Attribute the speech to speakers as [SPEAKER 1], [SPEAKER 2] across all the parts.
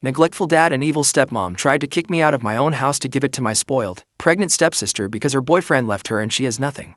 [SPEAKER 1] neglectful dad and evil stepmom tried to kick me out of my own house to give it to my spoiled, pregnant stepsister because her boyfriend left her and she has nothing.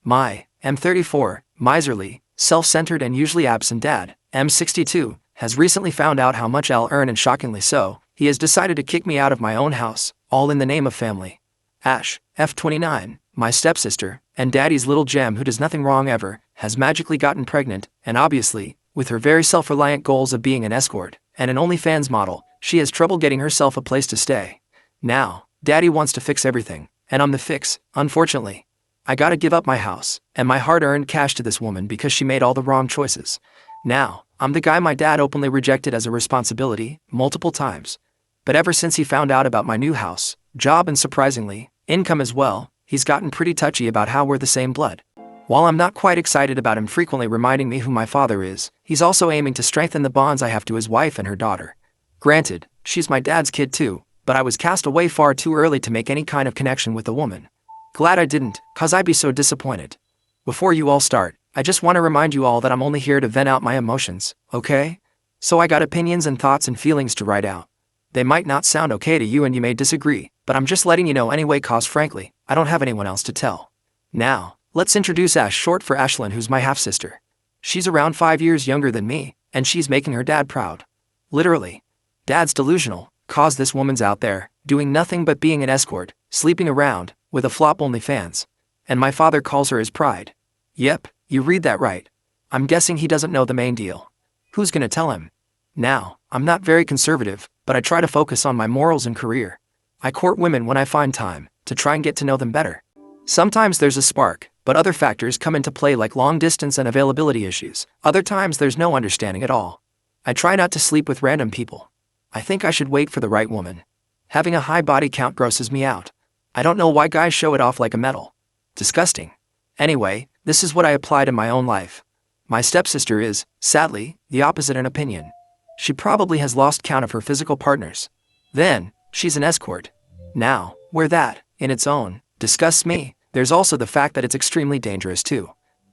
[SPEAKER 1] My M34, miserly, self-centered and usually absent dad, M62, has recently found out how much I'll earn and shockingly so, he has decided to kick me out of my own house, all in the name of family. Ash, F29, my stepsister, and daddy's little gem who does nothing wrong ever, has magically gotten pregnant, and obviously, with her very self-reliant goals of being an escort and an OnlyFans model, she has trouble getting herself a place to stay. Now, daddy wants to fix everything, and I'm the fix, unfortunately. I gotta give up my house and my hard-earned cash to this woman because she made all the wrong choices. Now, I'm the guy my dad openly rejected as a responsibility, multiple times. But ever since he found out about my new house, job and surprisingly, income as well, he's gotten pretty touchy about how we're the same blood. While I'm not quite excited about him frequently reminding me who my father is, he's also aiming to strengthen the bonds I have to his wife and her daughter. Granted, she's my dad's kid too, but I was cast away far too early to make any kind of connection with the woman. Glad I didn't, cause I'd be so disappointed. Before you all start, I just want to remind you all that I'm only here to vent out my emotions, okay? So I got opinions and thoughts and feelings to write out. They might not sound okay to you and you may disagree, but I'm just letting you know anyway cause frankly, I don't have anyone else to tell. Now, let's introduce Ash, short for Ashlyn, who's my half-sister. She's around 5 years younger than me, and she's making her dad proud. Literally. Dad's delusional, cause this woman's out there, doing nothing but being an escort, sleeping around, with a flop OnlyFans. And my father calls her his pride. Yep, you read that right. I'm guessing he doesn't know the main deal. Who's gonna tell him? Now, I'm not very conservative, but I try to focus on my morals and career. I court women when I find time, to try and get to know them better. Sometimes there's a spark, but other factors come into play like long distance and availability issues. Other times there's no understanding at all. I try not to sleep with random people. I think I should wait for the right woman. Having a high body count grosses me out. I don't know why guys show it off like a medal. Disgusting. Anyway, this is what I applied in my own life. My stepsister is, sadly, the opposite in opinion. She probably has lost count of her physical partners. Then, she's an escort. Now, where that, in its own, disgusts me, there's also the fact that it's extremely dangerous too.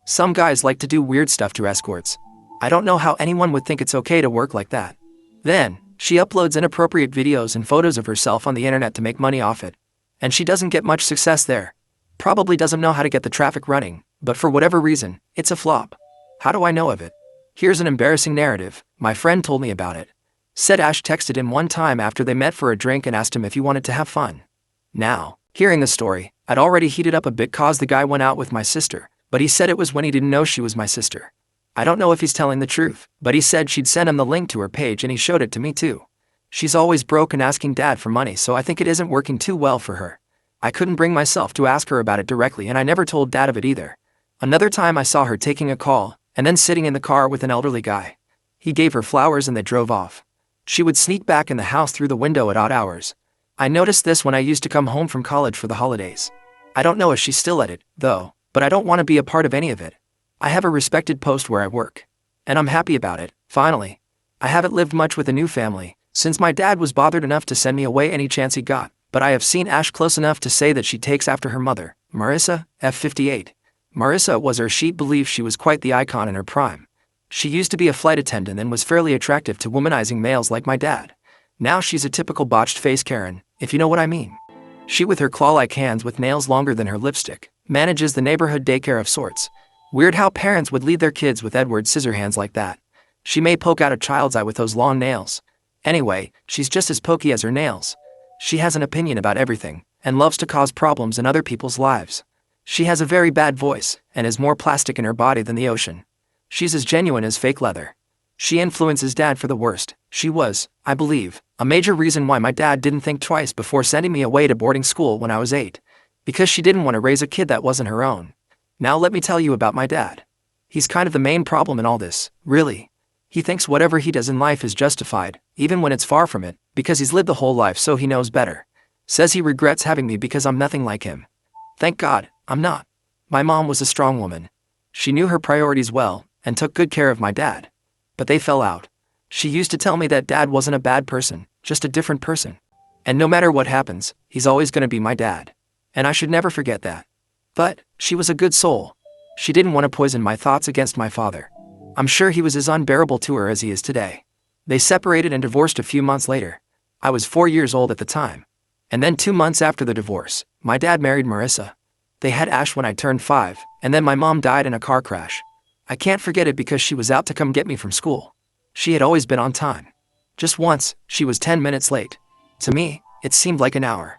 [SPEAKER 1] Some guys like to do weird stuff to escorts. I don't know how anyone would think it's okay to work like that. Then, she uploads inappropriate videos and photos of herself on the internet to make money off it. And she doesn't get much success there. Probably doesn't know how to get the traffic running, but for whatever reason, it's a flop. How do I know of it? Here's an embarrassing narrative. My friend told me about it. Said Ash texted him one time after they met for a drink and asked him if he wanted to have fun. Now, hearing the story, I'd already heated up a bit cause the guy went out with my sister, but he said it was when he didn't know she was my sister. I don't know if he's telling the truth, but he said she'd send him the link to her page and he showed it to me too. She's always broke and asking dad for money, so I think it isn't working too well for her. I couldn't bring myself to ask her about it directly and I never told dad of it either. Another time I saw her taking a call, and then sitting in the car with an elderly guy. He gave her flowers and they drove off. She would sneak back in the house through the window at odd hours. I noticed this when I used to come home from college for the holidays. I don't know if she's still at it, though, but I don't want to be a part of any of it. I have a respected post where I work. And I'm happy about it, finally. I haven't lived much with a new family, since my dad was bothered enough to send me away any chance he got, but I have seen Ash close enough to say that she takes after her mother, Marissa, F58. Marissa was or she believed she was quite the icon in her prime. She used to be a flight attendant and was fairly attractive to womanizing males like my dad. Now she's a typical botched face Karen, if you know what I mean. She with her claw-like hands with nails longer than her lipstick, manages the neighborhood daycare of sorts. Weird how parents would leave their kids with Edward Scissorhands like that. She may poke out a child's eye with those long nails. Anyway, she's just as pokey as her nails. She has an opinion about everything, and loves to cause problems in other people's lives. She has a very bad voice, and is more plastic in her body than the ocean. She's as genuine as fake leather. She influences dad for the worst. She was, I believe, a major reason why my dad didn't think twice before sending me away to boarding school when I was 8. Because she didn't want to raise a kid that wasn't her own. Now let me tell you about my dad. He's kind of the main problem in all this, really. He thinks whatever he does in life is justified, even when it's far from it, because he's lived the whole life so he knows better. Says he regrets having me because I'm nothing like him. Thank God, I'm not. My mom was a strong woman. She knew her priorities well, and took good care of my dad. But they fell out. She used to tell me that dad wasn't a bad person, just a different person. And no matter what happens, he's always gonna be my dad. And I should never forget that. But, she was a good soul. She didn't want to poison my thoughts against my father. I'm sure he was as unbearable to her as he is today. They separated and divorced a few months later. I was 4 years old at the time. And then 2 months after the divorce, my dad married Marissa. They had Ash when I turned 5, and then my mom died in a car crash. I can't forget it because she was out to come get me from school. She had always been on time. Just once, she was 10 minutes late. To me, it seemed like an hour.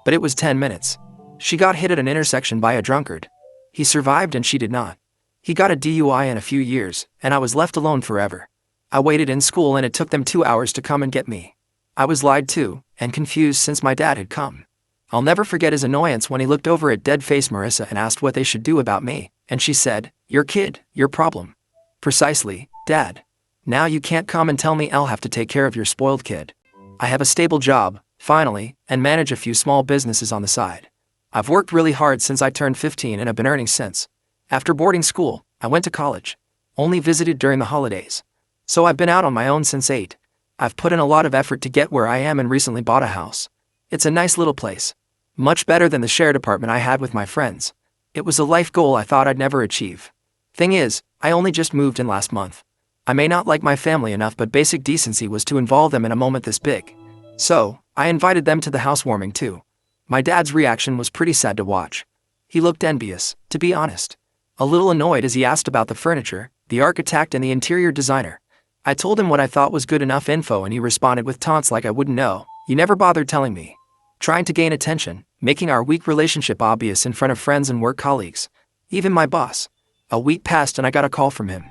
[SPEAKER 1] But it was 10 minutes. She got hit at an intersection by a drunkard. He survived and she did not. He got a DUI in a few years, and I was left alone forever. I waited in school and it took them 2 hours to come and get me. I was lied to, and confused since my dad had come. I'll never forget his annoyance when he looked over at dead-faced Marissa and asked what they should do about me, and she said, "Your kid, your problem." Precisely, Dad. Now you can't come and tell me I'll have to take care of your spoiled kid. I have a stable job, finally, and manage a few small businesses on the side. I've worked really hard since I turned 15 and have been earning since. After boarding school, I went to college. Only visited during the holidays. So I've been out on my own since 8. I've put in a lot of effort to get where I am and recently bought a house. It's a nice little place. Much better than the shared apartment I had with my friends. It was a life goal I thought I'd never achieve. Thing is, I only just moved in last month. I may not like my family enough, but basic decency was to involve them in a moment this big. So, I invited them to the housewarming too. My dad's reaction was pretty sad to watch. He looked envious, to be honest. A little annoyed as he asked about the furniture, the architect and the interior designer. I told him what I thought was good enough info and he responded with taunts like I wouldn't know. "You never bothered telling me." Trying to gain attention, making our weak relationship obvious in front of friends and work colleagues. Even my boss. A week passed and I got a call from him.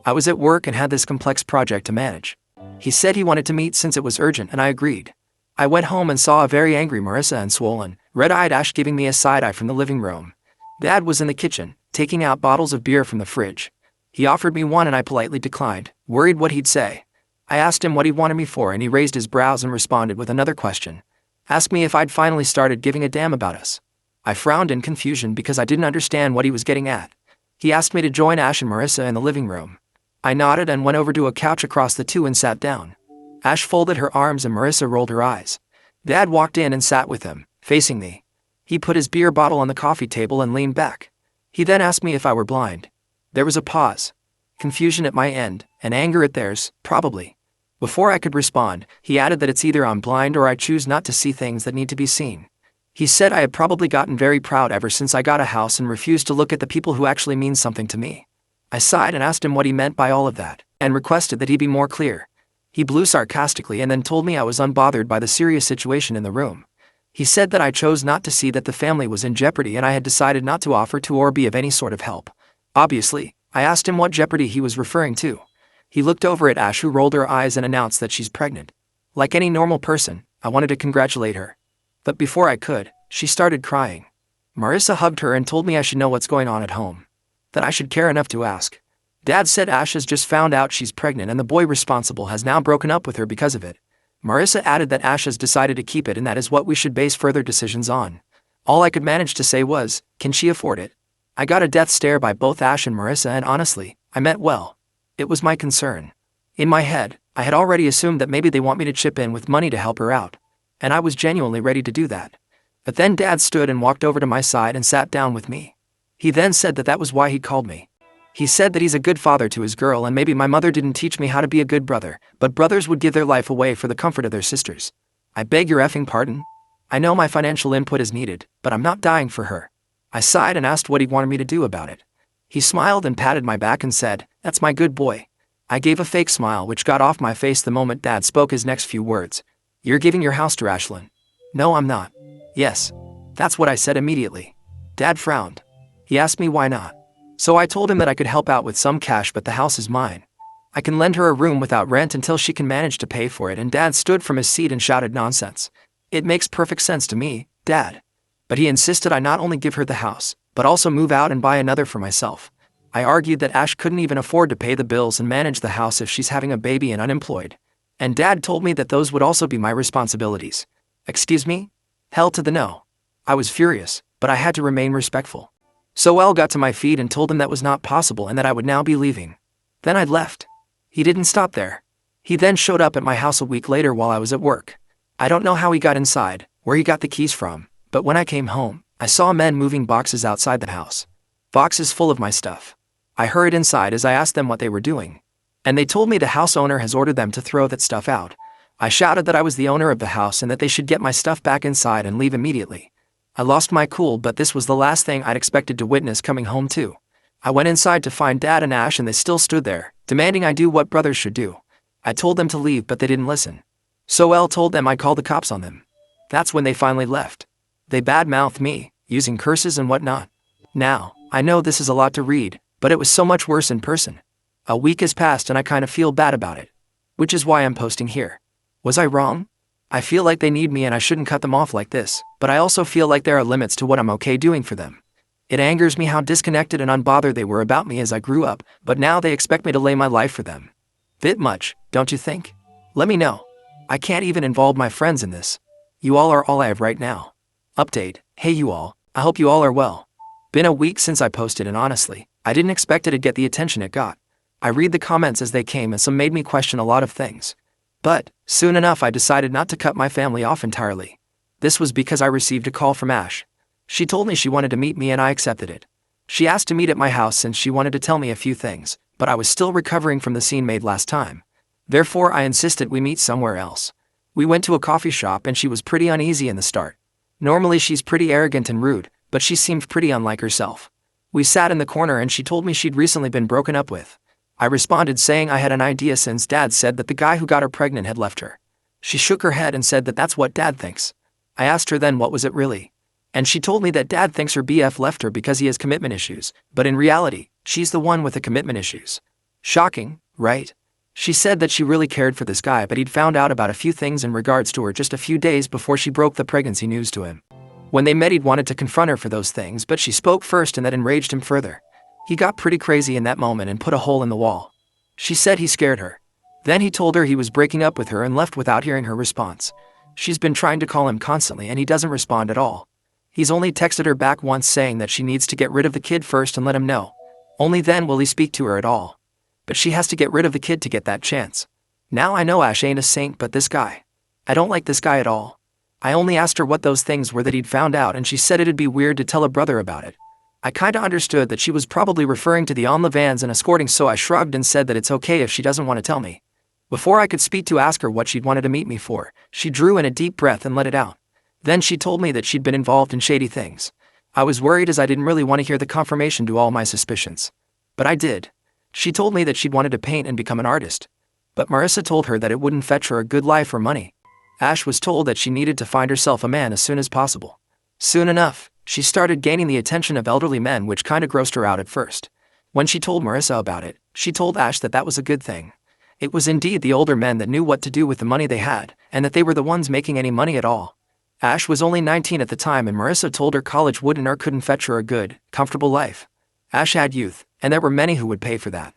[SPEAKER 1] I was at work and had this complex project to manage. He said he wanted to meet since it was urgent and I agreed. I went home and saw a very angry Marissa and swollen, red-eyed Ash giving me a side-eye from the living room. Dad was in the kitchen, taking out bottles of beer from the fridge. He offered me one and I politely declined, worried what he'd say. I asked him what he wanted me for and he raised his brows and responded with another question. Asked me if I'd finally started giving a damn about us. I frowned in confusion because I didn't understand what he was getting at. He asked me to join Ash and Marissa in the living room. I nodded and went over to a couch across the two and sat down. Ash folded her arms and Marissa rolled her eyes. Dad walked in and sat with him, facing me. He put his beer bottle on the coffee table and leaned back. He then asked me if I were blind. There was a pause. Confusion at my end, and anger at theirs, probably. Before I could respond, he added that it's either I'm blind or I choose not to see things that need to be seen. He said I had probably gotten very proud ever since I got a house and refused to look at the people who actually mean something to me. I sighed and asked him what he meant by all of that, and requested that he be more clear. He blew sarcastically and then told me I was unbothered by the serious situation in the room. He said that I chose not to see that the family was in jeopardy and I had decided not to offer to or be of any sort of help. Obviously, I asked him what jeopardy he was referring to. He looked over at Ash, who rolled her eyes and announced that she's pregnant. Like any normal person, I wanted to congratulate her. But before I could, she started crying. Marissa hugged her and told me I should know what's going on at home. That I should care enough to ask. Dad said Ash has just found out she's pregnant and the boy responsible has now broken up with her because of it. Marissa added that Ash has decided to keep it and that is what we should base further decisions on. All I could manage to say was, can she afford it? I got a death stare by both Ash and Marissa and honestly, I meant well. It was my concern. In my head, I had already assumed that maybe they want me to chip in with money to help her out. And I was genuinely ready to do that. But then Dad stood and walked over to my side and sat down with me. He then said that was why he called me. He said that he's a good father to his girl and maybe my mother didn't teach me how to be a good brother, but brothers would give their life away for the comfort of their sisters. I beg your effing pardon? I know my financial input is needed, but I'm not dying for her. I sighed and asked what he wanted me to do about it. He smiled and patted my back and said, "That's my good boy." I gave a fake smile which got off my face the moment Dad spoke his next few words. "You're giving your house to Ashlyn." "No, I'm not." "Yes." That's what I said immediately. Dad frowned. He asked me why not. So I told him that I could help out with some cash, but the house is mine. I can lend her a room without rent until she can manage to pay for it, and Dad stood from his seat and shouted nonsense. It makes perfect sense to me, Dad. But he insisted I not only give her the house, but also move out and buy another for myself. I argued that Ash couldn't even afford to pay the bills and manage the house if she's having a baby and unemployed. And Dad told me that those would also be my responsibilities. Excuse me? Hell to the no. I was furious, but I had to remain respectful. So I got to my feet and told him that was not possible and that I would now be leaving. Then I left. He didn't stop there. He then showed up at my house a week later while I was at work. I don't know how he got inside, where he got the keys from, but when I came home, I saw men moving boxes outside the house. Boxes full of my stuff. I hurried inside as I asked them what they were doing. And they told me the house owner has ordered them to throw that stuff out. I shouted that I was the owner of the house and that they should get my stuff back inside and leave immediately. I lost my cool, but this was the last thing I'd expected to witness coming home too. I went inside to find Dad and Ash and they still stood there, demanding I do what brothers should do. I told them to leave but they didn't listen. So Elle told them I'd call the cops on them. That's when they finally left. They bad-mouthed me, using curses and whatnot. Now, I know this is a lot to read, but it was so much worse in person. A week has passed and I kind of feel bad about it. Which is why I'm posting here. Was I wrong? I feel like they need me and I shouldn't cut them off like this, but I also feel like there are limits to what I'm okay doing for them. It angers me how disconnected and unbothered they were about me as I grew up, but now they expect me to lay my life for them. Bit much, don't you think? Let me know. I can't even involve my friends in this. You all are all I have right now. Update, hey you all, I hope you all are well. Been a week since I posted and honestly, I didn't expect it'd get the attention it got. I read the comments as they came and some made me question a lot of things. But, soon enough I decided not to cut my family off entirely. This was because I received a call from Ash. She told me she wanted to meet me and I accepted it. She asked to meet at my house since she wanted to tell me a few things, but I was still recovering from the scene made last time. Therefore I insisted we meet somewhere else. We went to a coffee shop and she was pretty uneasy in the start. Normally she's pretty arrogant and rude, but she seemed pretty unlike herself. We sat in the corner and she told me she'd recently been broken up with. I responded saying I had an idea since Dad said that the guy who got her pregnant had left her. She shook her head and said that that's what Dad thinks. I asked her then what was it really? And she told me that Dad thinks her BF left her because he has commitment issues, but in reality, she's the one with the commitment issues. Shocking, right? She said that she really cared for this guy but he'd found out about a few things in regards to her just a few days before she broke the pregnancy news to him. When they met he'd wanted to confront her for those things but she spoke first and that enraged him further. He got pretty crazy in that moment and put a hole in the wall. She said he scared her. Then he told her he was breaking up with her and left without hearing her response. She's been trying to call him constantly and he doesn't respond at all. He's only texted her back once saying that she needs to get rid of the kid first and let him know. Only then will he speak to her at all. But she has to get rid of the kid to get that chance. Now I know Ash ain't a saint but this guy. I don't like this guy at all. I only asked her what those things were that he'd found out and she said it'd be weird to tell a brother about it. I kinda understood that she was probably referring to the on the vans and escorting, so I shrugged and said that it's okay if she doesn't want to tell me. Before I could speak to ask her what she'd wanted to meet me for, she drew in a deep breath and let it out. Then she told me that she'd been involved in shady things. I was worried as I didn't really want to hear the confirmation to all my suspicions. But I did. She told me that she'd wanted to paint and become an artist. But Marissa told her that it wouldn't fetch her a good life or money. Ash was told that she needed to find herself a man as soon as possible. Soon enough, she started gaining the attention of elderly men, which kinda grossed her out at first. When she told Marissa about it, she told Ash that that was a good thing. It was indeed the older men that knew what to do with the money they had, and that they were the ones making any money at all. Ash was only 19 at the time and Marissa told her college wouldn't or couldn't fetch her a good, comfortable life. Ash had youth, and there were many who would pay for that.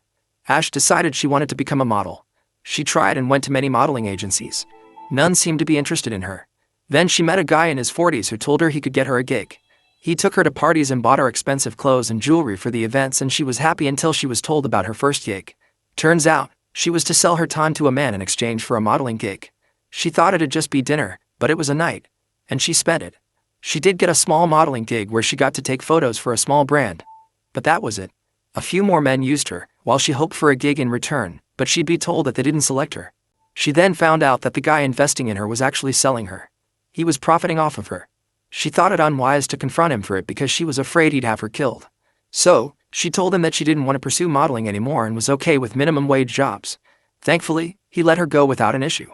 [SPEAKER 1] Ash decided she wanted to become a model. She tried and went to many modeling agencies. None seemed to be interested in her. Then she met a guy in his 40s who told her he could get her a gig. He took her to parties and bought her expensive clothes and jewelry for the events, and she was happy until she was told about her first gig. Turns out, she was to sell her time to a man in exchange for a modeling gig. She thought it'd just be dinner, but it was a night. And she spent it. She did get a small modeling gig where she got to take photos for a small brand. But that was it. A few more men used her, while she hoped for a gig in return, but she'd be told that they didn't select her. She then found out that the guy investing in her was actually selling her. He was profiting off of her. She thought it unwise to confront him for it because she was afraid he'd have her killed. So, she told him that she didn't want to pursue modeling anymore and was okay with minimum wage jobs. Thankfully, he let her go without an issue.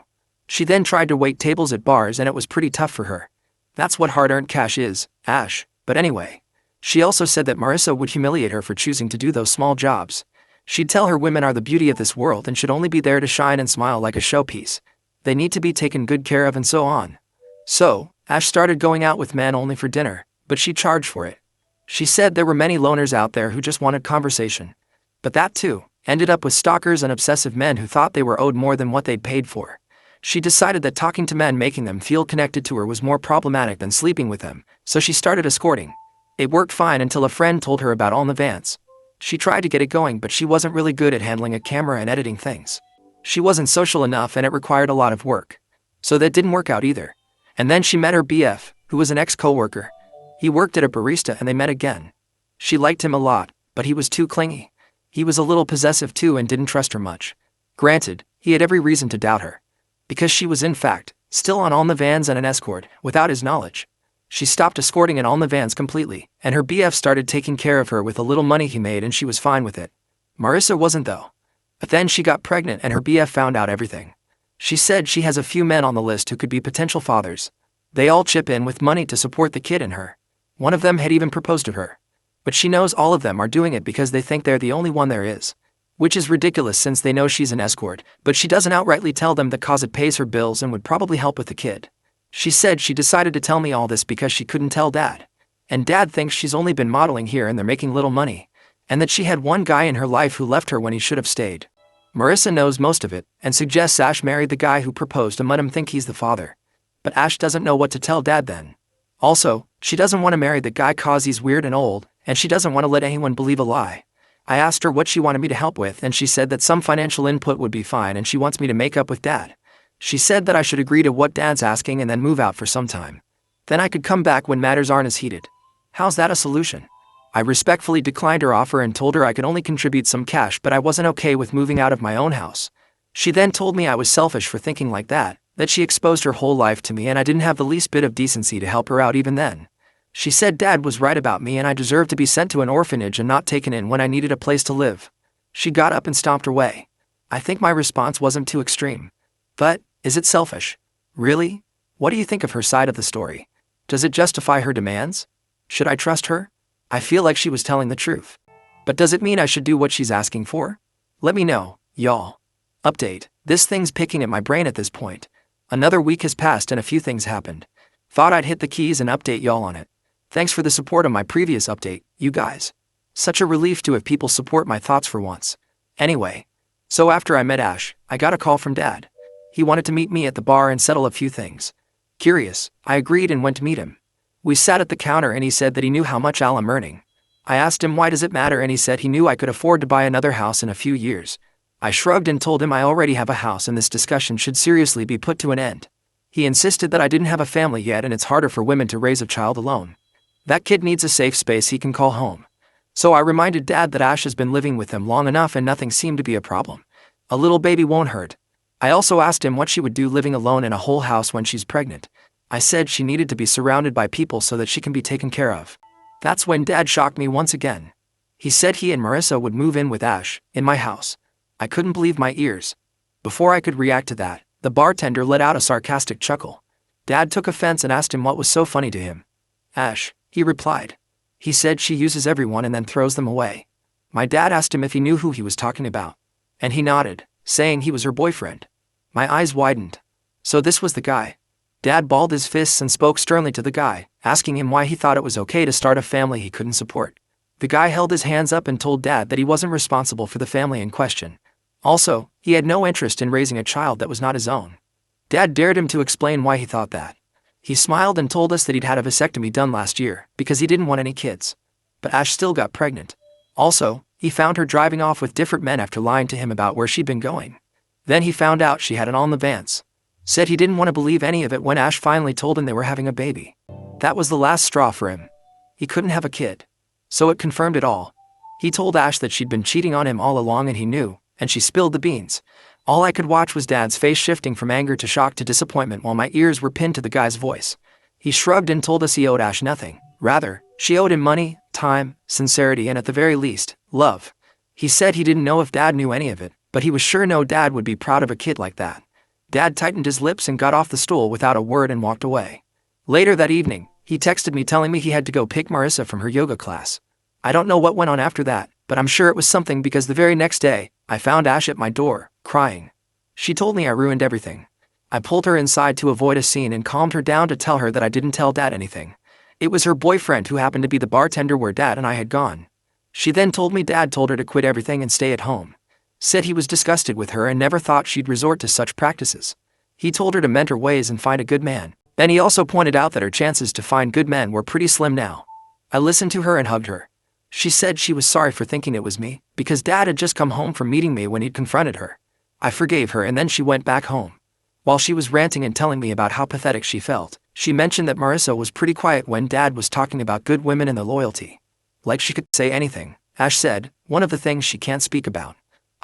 [SPEAKER 1] She then tried to wait tables at bars and it was pretty tough for her. That's what hard-earned cash is, Ash, but anyway. She also said that Marissa would humiliate her for choosing to do those small jobs. She'd tell her women are the beauty of this world and should only be there to shine and smile like a showpiece. They need to be taken good care of and so on. So, Ash started going out with men only for dinner, but she charged for it. She said there were many loners out there who just wanted conversation. But that too ended up with stalkers and obsessive men who thought they were owed more than what they'd paid for. She decided that talking to men making them feel connected to her was more problematic than sleeping with them, so she started escorting. It worked fine until a friend told her about OnlyFans. She tried to get it going, but she wasn't really good at handling a camera and editing things. She wasn't social enough and it required a lot of work. So that didn't work out either. And then she met her BF, who was an ex-coworker. He worked at a barista and they met again. She liked him a lot, but he was too clingy. He was a little possessive too and didn't trust her much. Granted, he had every reason to doubt her. Because she was in fact, still on all the vans and an escort, without his knowledge. She stopped escorting in all the vans completely, and her BF started taking care of her with the little money he made and she was fine with it. Marissa wasn't though. But then she got pregnant and her BF found out everything. She said she has a few men on the list who could be potential fathers. They all chip in with money to support the kid and her. One of them had even proposed to her. But she knows all of them are doing it because they think they're the only one there is. Which is ridiculous since they know she's an escort, but she doesn't outrightly tell them that cause it pays her bills and would probably help with the kid. She said she decided to tell me all this because she couldn't tell Dad. And Dad thinks she's only been modeling here and they're making little money. And that she had one guy in her life who left her when he should have stayed. Marissa knows most of it, and suggests Ash marry the guy who proposed and let him think he's the father. But Ash doesn't know what to tell Dad then. Also, she doesn't want to marry the guy cause he's weird and old, and she doesn't want to let anyone believe a lie. I asked her what she wanted me to help with and she said that some financial input would be fine and she wants me to make up with Dad. She said that I should agree to what Dad's asking and then move out for some time. Then I could come back when matters aren't as heated. How's that a solution? I respectfully declined her offer and told her I could only contribute some cash but I wasn't okay with moving out of my own house. She then told me I was selfish for thinking like that she exposed her whole life to me and I didn't have the least bit of decency to help her out even then. She said Dad was right about me and I deserved to be sent to an orphanage and not taken in when I needed a place to live. She got up and stomped away. I think my response wasn't too extreme. But, is it selfish? Really? What do you think of her side of the story? Does it justify her demands? Should I trust her? I feel like she was telling the truth. But does it mean I should do what she's asking for? Let me know, y'all. Update, this thing's picking at my brain at this point. Another week has passed and a few things happened. Thought I'd hit the keys and update y'all on it. Thanks for the support on my previous update, you guys. Such a relief to have people support my thoughts for once. Anyway, so after I met Ash, I got a call from Dad. He wanted to meet me at the bar and settle a few things. Curious, I agreed and went to meet him. We sat at the counter and he said that he knew how much I'm earning. I asked him why does it matter and he said he knew I could afford to buy another house in a few years. I shrugged and told him I already have a house and this discussion should seriously be put to an end. He insisted that I didn't have a family yet and it's harder for women to raise a child alone. That kid needs a safe space he can call home. So I reminded Dad that Ash has been living with him long enough and nothing seemed to be a problem. A little baby won't hurt. I also asked him what she would do living alone in a whole house when she's pregnant. I said she needed to be surrounded by people so that she can be taken care of. That's when Dad shocked me once again. He said he and Marissa would move in with Ash, in my house. I couldn't believe my ears. Before I could react to that, the bartender let out a sarcastic chuckle. Dad took offense and asked him what was so funny to him. Ash, he replied. He said she uses everyone and then throws them away. My dad asked him if he knew who he was talking about. And he nodded, saying he was her boyfriend. My eyes widened. So this was the guy. Dad balled his fists and spoke sternly to the guy, asking him why he thought it was okay to start a family he couldn't support. The guy held his hands up and told Dad that he wasn't responsible for the family in question. Also, he had no interest in raising a child that was not his own. Dad dared him to explain why he thought that. He smiled and told us that he'd had a vasectomy done last year because he didn't want any kids. But Ash still got pregnant. Also, he found her driving off with different men after lying to him about where she'd been going. Then he found out she had an all in the vans. Said he didn't want to believe any of it when Ash finally told him they were having a baby. That was the last straw for him. He couldn't have a kid. So it confirmed it all. He told Ash that she'd been cheating on him all along and he knew, and she spilled the beans. All I could watch was Dad's face shifting from anger to shock to disappointment while my ears were pinned to the guy's voice. He shrugged and told us he owed Ash nothing. Rather, she owed him money, time, sincerity and at the very least, love. He said he didn't know if Dad knew any of it, but he was sure no dad would be proud of a kid like that. Dad tightened his lips and got off the stool without a word and walked away. Later that evening, he texted me telling me he had to go pick Marissa from her yoga class. I don't know what went on after that, but I'm sure it was something because the very next day, I found Ash at my door, crying. She told me I ruined everything. I pulled her inside to avoid a scene and calmed her down to tell her that I didn't tell Dad anything. It was her boyfriend who happened to be the bartender where Dad and I had gone. She then told me Dad told her to quit everything and stay at home. Said he was disgusted with her and never thought she'd resort to such practices. He told her to mend her ways and find a good man. Then he also pointed out that her chances to find good men were pretty slim now. I listened to her and hugged her. She said she was sorry for thinking it was me, because Dad had just come home from meeting me when he'd confronted her. I forgave her and then she went back home. While she was ranting and telling me about how pathetic she felt, she mentioned that Marissa was pretty quiet when Dad was talking about good women and their loyalty. Like she could say anything, Ash said, one of the things she can't speak about.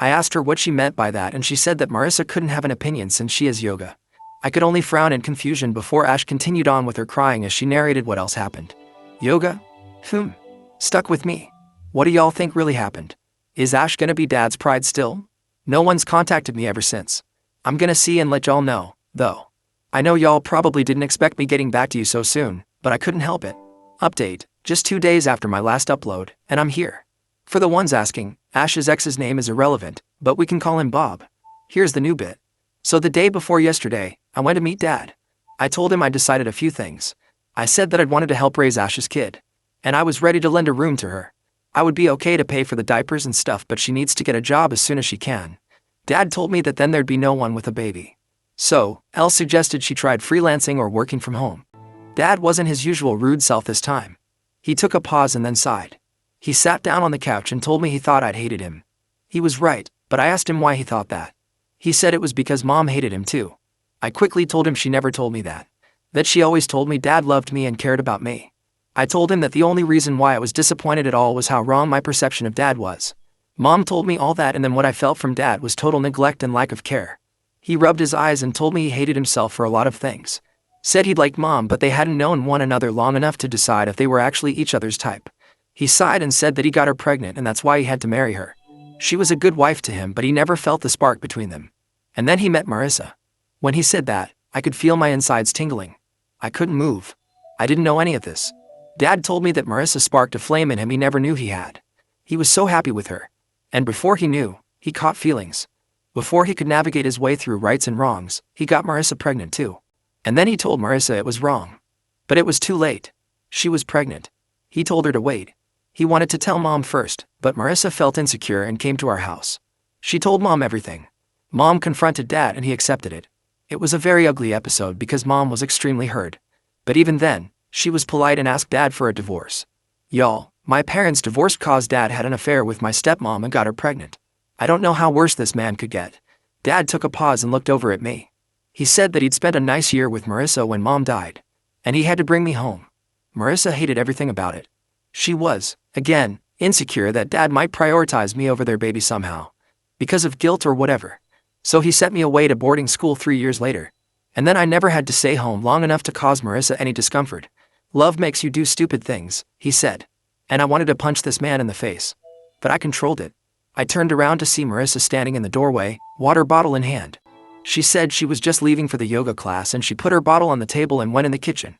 [SPEAKER 1] I asked her what she meant by that and she said that Marissa couldn't have an opinion since she is yoga. I could only frown in confusion before Ash continued on with her crying as she narrated what else happened. Yoga? Stuck with me. What do y'all think really happened? Is Ash gonna be Dad's pride still? No one's contacted me ever since. I'm gonna see and let y'all know, though. I know y'all probably didn't expect me getting back to you so soon, but I couldn't help it. Update, just 2 days after my last upload, and I'm here. For the ones asking, Ash's ex's name is irrelevant, but we can call him Bob. Here's the new bit. So the day before yesterday, I went to meet Dad. I told him I decided a few things. I said that I'd wanted to help raise Ash's kid. And I was ready to lend a room to her. I would be okay to pay for the diapers and stuff, but she needs to get a job as soon as she can. Dad told me that then there'd be no one with a baby. So, Elle suggested she tried freelancing or working from home. Dad wasn't his usual rude self this time. He took a pause and then sighed. He sat down on the couch and told me he thought I'd hated him. He was right, but I asked him why he thought that. He said it was because Mom hated him too. I quickly told him she never told me that. That she always told me Dad loved me and cared about me. I told him that the only reason why I was disappointed at all was how wrong my perception of Dad was. Mom told me all that and then what I felt from Dad was total neglect and lack of care. He rubbed his eyes and told me he hated himself for a lot of things. Said he'd liked Mom but they hadn't known one another long enough to decide if they were actually each other's type. He sighed and said that he got her pregnant and that's why he had to marry her. She was a good wife to him but he never felt the spark between them. And then he met Marissa. When he said that, I could feel my insides tingling. I couldn't move. I didn't know any of this. Dad told me that Marissa sparked a flame in him he never knew he had. He was so happy with her. And before he knew, he caught feelings. Before he could navigate his way through rights and wrongs, he got Marissa pregnant too. And then he told Marissa it was wrong. But it was too late. She was pregnant. He told her to wait. He wanted to tell Mom first, but Marissa felt insecure and came to our house. She told Mom everything. Mom confronted Dad and he accepted it. It was a very ugly episode because Mom was extremely hurt. But even then, she was polite and asked Dad for a divorce. Y'all, my parents divorced cause Dad had an affair with my stepmom and got her pregnant. I don't know how worse this man could get. Dad took a pause and looked over at me. He said that he'd spent a nice year with Marissa when Mom died. And he had to bring me home. Marissa hated everything about it. She was, again, insecure that Dad might prioritize me over their baby somehow. Because of guilt or whatever. So he sent me away to boarding school 3 years later. And then I never had to stay home long enough to cause Marissa any discomfort. Love makes you do stupid things, he said. And I wanted to punch this man in the face. But I controlled it. I turned around to see Marissa standing in the doorway, water bottle in hand. She said she was just leaving for the yoga class and she put her bottle on the table and went in the kitchen.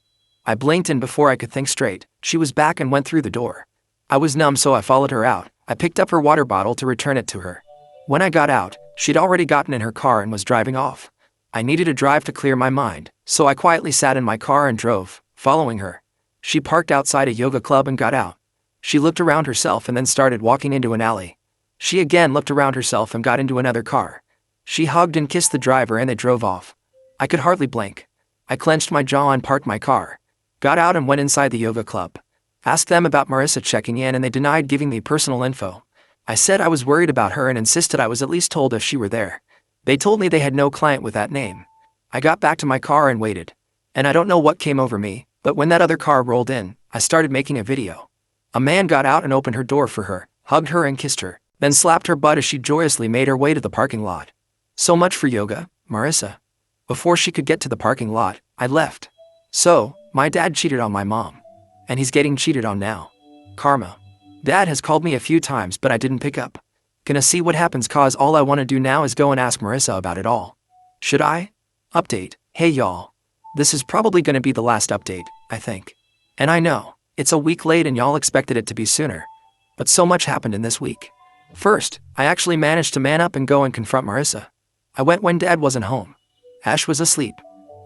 [SPEAKER 1] I blinked and before I could think straight, she was back and went through the door. I was numb so I followed her out. I picked up her water bottle to return it to her. When I got out, she'd already gotten in her car and was driving off. I needed a drive to clear my mind, so I quietly sat in my car and drove, following her. She parked outside a yoga club and got out. She looked around herself and then started walking into an alley. She again looked around herself and got into another car. She hugged and kissed the driver and they drove off. I could hardly blink. I clenched my jaw and parked my car. Got out and went inside the yoga club. Asked them about Marissa checking in and they denied giving me personal info. I said I was worried about her and insisted I was at least told if she were there. They told me they had no client with that name. I got back to my car and waited. And I don't know what came over me, but when that other car rolled in, I started making a video. A man got out and opened her door for her, hugged her and kissed her, then slapped her butt as she joyously made her way to the parking lot. So much for yoga, Marissa. Before she could get to the parking lot, I left. So, my dad cheated on my mom. And he's getting cheated on now. Karma. Dad has called me a few times but I didn't pick up. Gonna see what happens cause all I wanna do now is go and ask Marissa about it all. Should I? Update, hey y'all. This is probably gonna be the last update, I think. And I know, it's a week late and y'all expected it to be sooner. But so much happened in this week. First, I actually managed to man up and go and confront Marissa. I went when Dad wasn't home. Ash was asleep.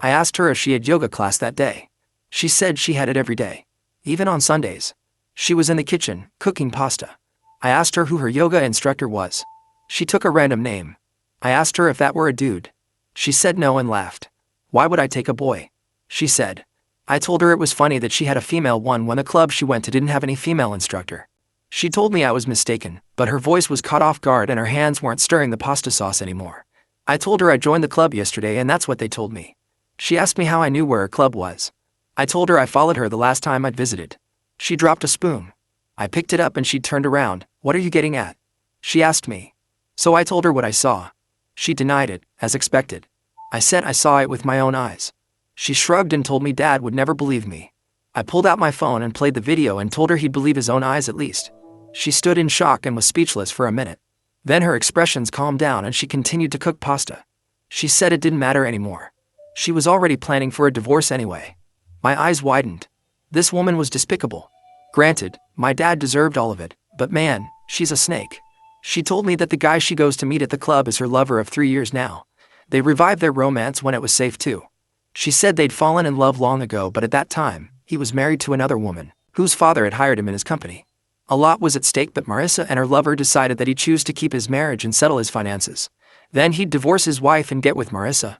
[SPEAKER 1] I asked her if she had yoga class that day. She said she had it every day. Even on Sundays. She was in the kitchen, cooking pasta. I asked her who her yoga instructor was. She took a random name. I asked her if that were a dude. She said no and laughed. Why would I take a boy? She said. I told her it was funny that she had a female one when the club she went to didn't have any female instructor. She told me I was mistaken, but her voice was caught off guard and her hands weren't stirring the pasta sauce anymore. I told her I joined the club yesterday and that's what they told me. She asked me how I knew where her club was. I told her I followed her the last time I'd visited. She dropped a spoon. I picked it up and she turned around. What are you getting at? She asked me. So I told her what I saw. She denied it, as expected. I said I saw it with my own eyes. She shrugged and told me Dad would never believe me. I pulled out my phone and played the video and told her he'd believe his own eyes at least. She stood in shock and was speechless for a minute. Then her expressions calmed down and she continued to cook pasta. She said it didn't matter anymore. She was already planning for a divorce anyway. My eyes widened. This woman was despicable. Granted, my dad deserved all of it, but man, she's a snake. She told me that the guy she goes to meet at the club is her lover of 3 years now. They revived their romance when it was safe too. She said they'd fallen in love long ago, but at that time, he was married to another woman, whose father had hired him in his company. A lot was at stake, but Marissa and her lover decided that he'd choose to keep his marriage and settle his finances. Then he'd divorce his wife and get with Marissa.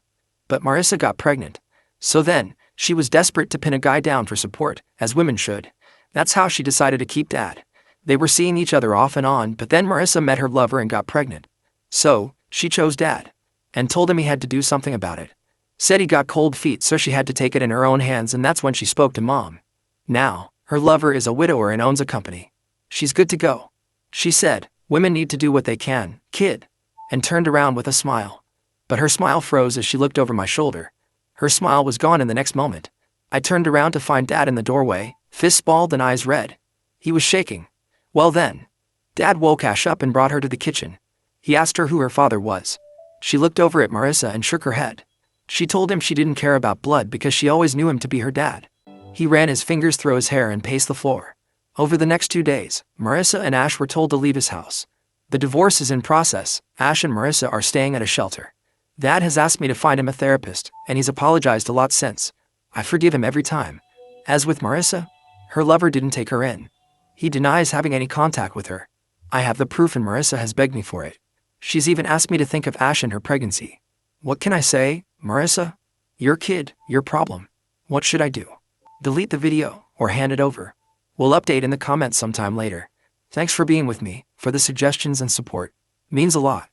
[SPEAKER 1] But Marissa got pregnant. So then, she was desperate to pin a guy down for support, as women should. That's how she decided to keep Dad. They were seeing each other off and on, but then Marissa met her lover and got pregnant. So, she chose Dad. And told him he had to do something about it. Said he got cold feet, so she had to take it in her own hands, and that's when she spoke to Mom. Now, her lover is a widower and owns a company. She's good to go. She said, "Women need to do what they can, kid," and turned around with a smile. But her smile froze as she looked over my shoulder. Her smile was gone in the next moment. I turned around to find Dad in the doorway, fists balled and eyes red. He was shaking. Well then, Dad woke Ash up and brought her to the kitchen. He asked her who her father was. She looked over at Marissa and shook her head. She told him she didn't care about blood because she always knew him to be her dad. He ran his fingers through his hair and paced the floor. Over the next 2 days, Marissa and Ash were told to leave his house. The divorce is in process. Ash and Marissa are staying at a shelter. Dad has asked me to find him a therapist, and he's apologized a lot since. I forgive him every time. As with Marissa, her lover didn't take her in. He denies having any contact with her. I have the proof and Marissa has begged me for it. She's even asked me to think of Ash and her pregnancy. What can I say, Marissa? Your kid, your problem. What should I do? Delete the video, or hand it over? We'll update in the comments sometime later. Thanks for being with me, for the suggestions and support. Means a lot.